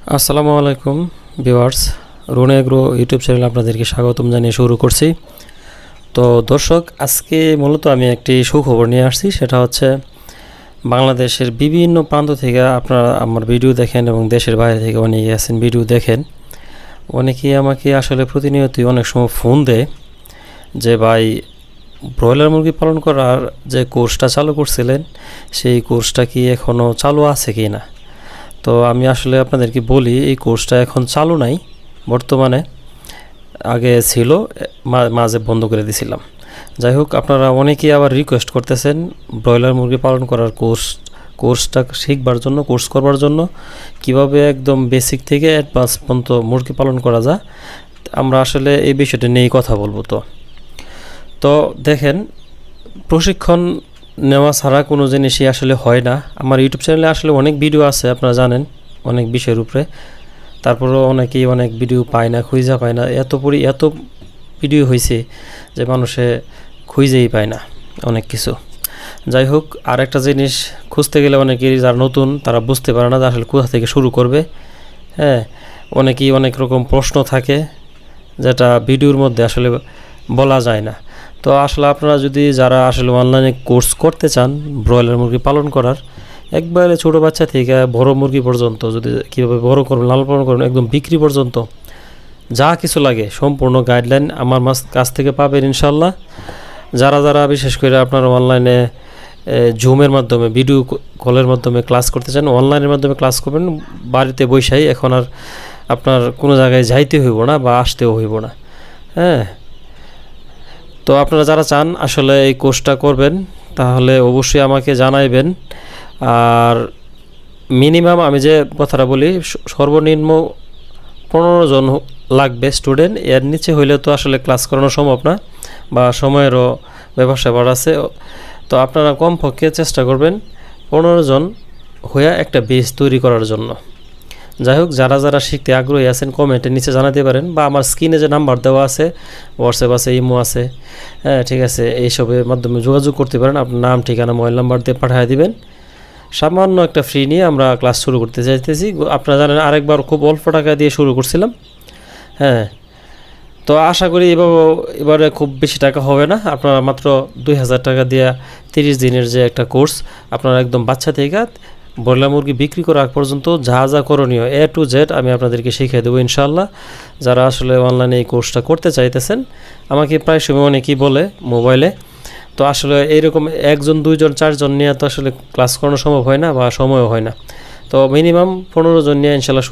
আসসালামু আলাইকুম ভিউয়ার্স, রুন এগ্রো ইউটিউব চ্যানেলে আপনাদেরকে স্বাগতম জানিয়ে শুরু করছি। তো দর্শক, আজকে মূলত আমি একটি সুখবর নিয়ে আসছি। সেটা হচ্ছে বাংলাদেশের বিভিন্ন প্রান্ত থেকে আপনারা আমার ভিডিও দেখেন এবং দেশের বাইরে থেকে অনেকে আছেন ভিডিও দেখেন। অনেকেই আমাকে আসলে প্রতিনিয়তই অনেক সময় ফোন দেয় যে ভাই, ব্রয়লার মুরগি পালন করার যে কোর্সটা চালু করছিলেন সেই কোর্সটা কি এখনও চালু আছে কি না। তো আমি আসলে আপনাদেরকে বলি, এই কোর্সটা এখন চালু নাই বর্তমানে, আগে ছিল, মাঝে বন্ধ করে দিয়েছিলাম। যাই হোক, আপনারা অনেকেই আবার রিকোয়েস্ট করতেছেন ব্রয়লার মুরগি পালন করার কোর্সটা শিখবার জন্য, কোর্স করবার জন্য, কিভাবে একদম বেসিক থেকে অ্যাডভান্স পর্যন্ত মুরগি পালন করা যায়। আমরা আসলে এই বিষয়টা নিয়েই কথা বলবো। তো দেখেন, প্রশিক্ষণ নেওয়া ছাড়া কোনো জিনিসই আসলে হয় না। আমার ইউটিউব চ্যানেলে আসলে অনেক ভিডিও আছে, আপনারা জানেন, অনেক বিষয়ের উপরে। তারপরেও অনেকেই অনেক ভিডিও পায় না, খুঁজা পায় না। এত ভিডিও হয়েছে যে মানুষে খুঁজেই পায় না অনেক কিছু। যাই হোক, আর একটা জিনিস খুঁজতে গেলে অনেকেই যারা নতুন তারা বুঝতে পারে না যে আসলে কোথা থেকে শুরু করবে। হ্যাঁ, অনেকেই অনেক রকম প্রশ্ন থাকে যেটা ভিডিওর মধ্যে আসলে বলা যায় না। তো আসলে আপনারা যদি যারা আসলে অনলাইনে কোর্স করতে চান ব্রয়লার মুরগি পালন করার, একবারে ছোটো বাচ্চা থেকে বড় মুরগি পর্যন্ত, যদি কীভাবে বড় করবেন, লালন পালন করবেন, একদম বিক্রি পর্যন্ত যা কিছু লাগে সম্পূর্ণ গাইডলাইন আমার কাছ থেকে পাবেন ইনশাল্লাহ। যারা বিশেষ করে আপনারা অনলাইনে জুমের মাধ্যমে, ভিডিও কলের মাধ্যমে ক্লাস করতে চান, অনলাইনের মাধ্যমে ক্লাস করবেন বাড়িতে বসেই। এখন আর আপনার কোনো জায়গায় যাইতে হইব না বা আসতেও হইব না। হ্যাঁ, তো আপনারা যারা চান আসলে এই কোর্সটা করবেন তাহলে অবশ্যই আমাকে জানাইবেন। আর মিনিমাম আমি যে কথাটা বলি, সর্বনিম্ন 15 জন লাগবে স্টুডেন্ট। এর নিচে হইলে তো আসলে ক্লাস করানো সম্ভব না, বা সময়েরও ব্যাপার আছে। তো আপনারা কমপক্ষে চেষ্টা করবেন 15 জন হয়ে একটা বেস তৈরি করার জন্য। যাই হোক, যারা শিখতে আগ্রহী আছেন কমেন্টের নিচে জানাতে পারেন, বা আমার স্ক্রিনে যে নাম্বার দেওয়া আছে, হোয়াটসঅ্যাপ আছে, ইমো আছে, হ্যাঁ ঠিক আছে, এইসবের মাধ্যমে যোগাযোগ করতে পারেন। আপনার নাম, ঠিকানা, মোবাইল নাম্বার দিয়ে পাঠিয়ে দিবেন। সামান্য একটা ফ্রি নিয়ে আমরা ক্লাস শুরু করতে চাইতেছি। আপনারা জানেন আরেকবার খুব অল্প টাকা দিয়ে শুরু করছিলাম। হ্যাঁ, তো আশা করি এবারে খুব বেশি টাকা হবে না। আপনারা মাত্র 2000 টাকা দিয়ে 30 দিনের যে একটা কোর্স, আপনারা একদম বাচ্চা থেকে ব্রয়লার মুরগি বিক্রি করা আগ পর্যন্ত যা করণীয় A to Z আমি আপনাদেরকে শিখিয়ে দেবো ইনশাল্লাহ। যারা আসলে অনলাইনে এই কোর্সটা করতে চাইতেছেন, আমাকে প্রায় সময় অনেকেই বলে মোবাইলে। তো আসলে এইরকম 1 জন 2 জন 4 জন নিয়ে তো আসলে ক্লাস করানো সম্ভব হয় না, বা সময়ও হয় না। তো মিনিমাম 15 জন নিয়ে ইনশাল্লাহ